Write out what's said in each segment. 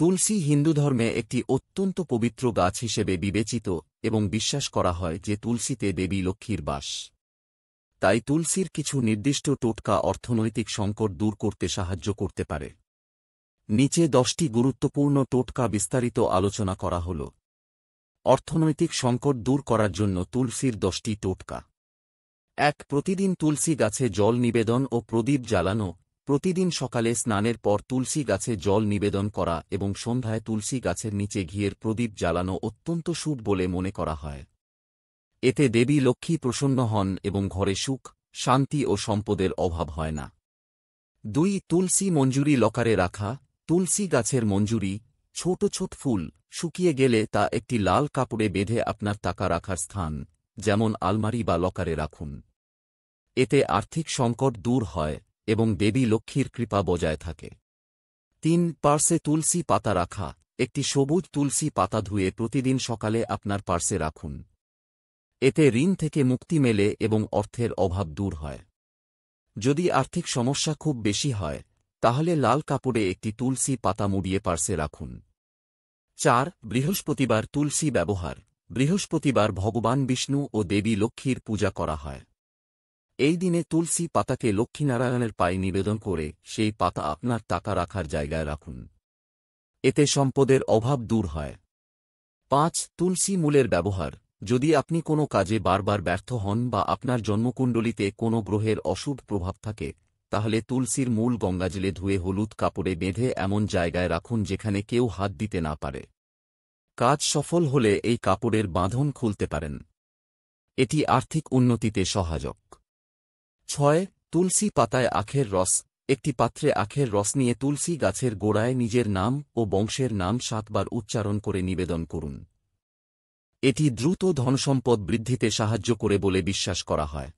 তুলসী হিন্দু ধর্মে একটি অত্যন্ত পবিত্র গাছ হিসেবে বিবেচিত এবং বিশ্বাস করা হয় যে তুলসীতে দেবী লক্ষ্মীর বাস। তাই তুলসীর কিছু নির্দিষ্ট টোটকা অর্থনৈতিক সংকট দূর করতে সাহায্য করতে পারে। নিচে 10টি গুরুত্বপূর্ণ টোটকা বিস্তারিত আলোচনা করা হল। অর্থনৈতিক সংকট দূর করার জন্য তুলসীর 10টি টোটকা। 1. প্রতিদিন তুলসী গাছে জল নিবেদন ও প্রদীপ জ্বালানো। প্রতিদিন সকালে স্নানের পর তুলসী গাছে জল নিবেদন করা এবং সন্ধ্যায় তুলসী গাছের নিচে ঘিয়ের প্রদীপ জ্বালানো অত্যন্ত শুভ বলে মনে করা হয়। এতে দেবী লক্ষ্মী প্রসন্ন হন এবং ঘরে সুখ, শান্তি ও সম্পদের অভাব হয় না। 2. তুলসী মঞ্জুরি লকারে রাখা। তুলসী গাছের মঞ্জুরি, ছোট ছোট ফুল, শুকিয়ে গেলে তা একটি লাল কাপড়ে বেঁধে আপনার টাকা রাখার স্থান, যেমন আলমারি বা লকারে রাখুন। এতে আর্থিক সংকট দূর হয় এবং দেবী লক্ষ্মীর কৃপা বজায় থাকে। 3. পার্সে তুলসী পাতা রাখা। একটি সবুজ তুলসী পাতা ধুয়ে প্রতিদিন সকালে আপনার পার্সে রাখুন। এতে ঋণ থেকে মুক্তি মেলে এবং অর্থের অভাব দূর হয়। যদি আর্থিক সমস্যা খুব বেশি হয় তাহলে লাল কাপড়ে একটি তুলসী পাতা মুড়িয়ে পার্সে রাখুন। 4. বৃহস্পতিবার তুলসী ব্যবহার। বৃহস্পতিবার ভগবান বিষ্ণু ও দেবী লক্ষ্মীর পূজা করা হয়। এই দিনে তুলসী পাতাকে লক্ষ্মীনারায়ণের পায়ে নিবেদন করে সেই পাতা আপনার টাকা রাখার জায়গায় রাখুন। এতে সম্পদের অভাব দূর হয়। 5. তুলসী মূলের ব্যবহার। যদি আপনি কোনো কাজে বারবার ব্যর্থ হন বা আপনার জন্মকুণ্ডলিতে কোনো গ্রহের অশুভ প্রভাব থাকে তাহলে তুলসীর মূল গঙ্গাজলে ধুয়ে হলুদ কাপড়ে বেঁধে এমন জায়গায় রাখুন যেখানে কেউ হাত দিতে না পারে। কাজ সফল হলে এই কাপড়ের বাঁধন খুলতে পারেন। এটি আর্থিক উন্নতিতে সহায়ক। 6. তুলসী পাতায় আখের রস। একটি পাত্রে আখের রস নিয়ে তুলসী গাছের গোড়ায় নিজের নাম ও বংশের নাম 7 বার উচ্চারণ করে নিবেদন করুন। এটি দ্রুত ধনসম্পদ বৃদ্ধিতে সাহায্য করে বলে বিশ্বাস করা হয়।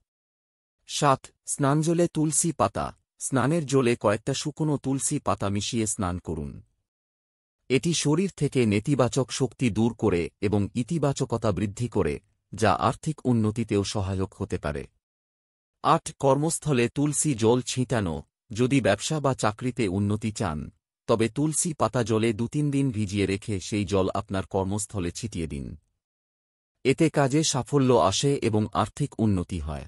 7. স্নানজলে তুলসী পাতা। স্নানের জলে কয়েকটা শুকনো তুলসী পাতা মিশিয়ে স্নান করুন। এটি শরীর থেকে নেতিবাচক শক্তি দূর করে এবং ইতিবাচকতা বৃদ্ধি করে, যা আর্থিক উন্নতিতেও সহায়ক হতে পারে। 8. কর্মস্থলে তুলসী জল ছিটানো। যদি ব্যবসা বা চাকরিতে উন্নতি চান তবে তুলসী পাতা জলে 2-3 দিন ভিজিয়ে রেখে সেই জল আপনার কর্মস্থলে ছিটিয়ে দিন। এতে কাজে সাফল্য আসে এবং আর্থিক উন্নতি হয়।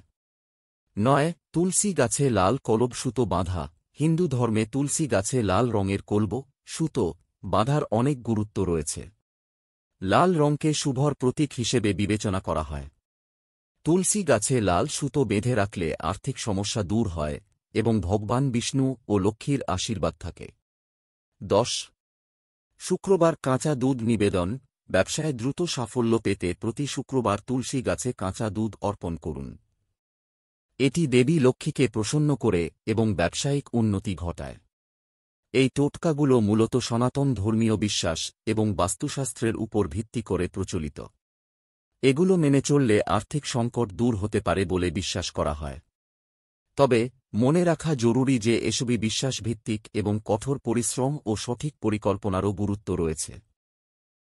9. তুলসী গাছে লাল কলব সুতো বাঁধা। হিন্দু ধর্মে তুলসী গাছে লাল রঙের কলব, সুতো বাঁধার অনেক গুরুত্ব রয়েছে। লাল রঙকে শুভর প্রতীক হিসেবে বিবেচনা করা হয়। তুলসী গাছে লাল সুতো বেঁধে রাখলে আর্থিক সমস্যা দূর হয় এবং ভগবান বিষ্ণু ও লক্ষ্মীর আশীর্বাদ থাকে। 10. শুক্রবার কাঁচা দুধ নিবেদন। ব্যবসায় দ্রুত সাফল্য পেতে প্রতি শুক্রবার তুলসী গাছে কাঁচা দুধ অর্পণ করুন। এটি দেবী লক্ষ্মীকে প্রসন্ন করে এবং ব্যবসায়িক উন্নতি ঘটায়। এই টোটকাগুলো মূলত সনাতন ধর্মীয় বিশ্বাস এবং বাস্তুশাস্ত্রের উপর ভিত্তি করে প্রচলিত। এগুলো মেনে চললে আর্থিক সংকট দূর হতে পারে বলে বিশ্বাস করা হয়। তবে মনে রাখা জরুরি যে এসবই বিশ্বাসভিত্তিক এবং কঠোর পরিশ্রম ও সঠিক পরিকল্পনারও গুরুত্ব রয়েছে।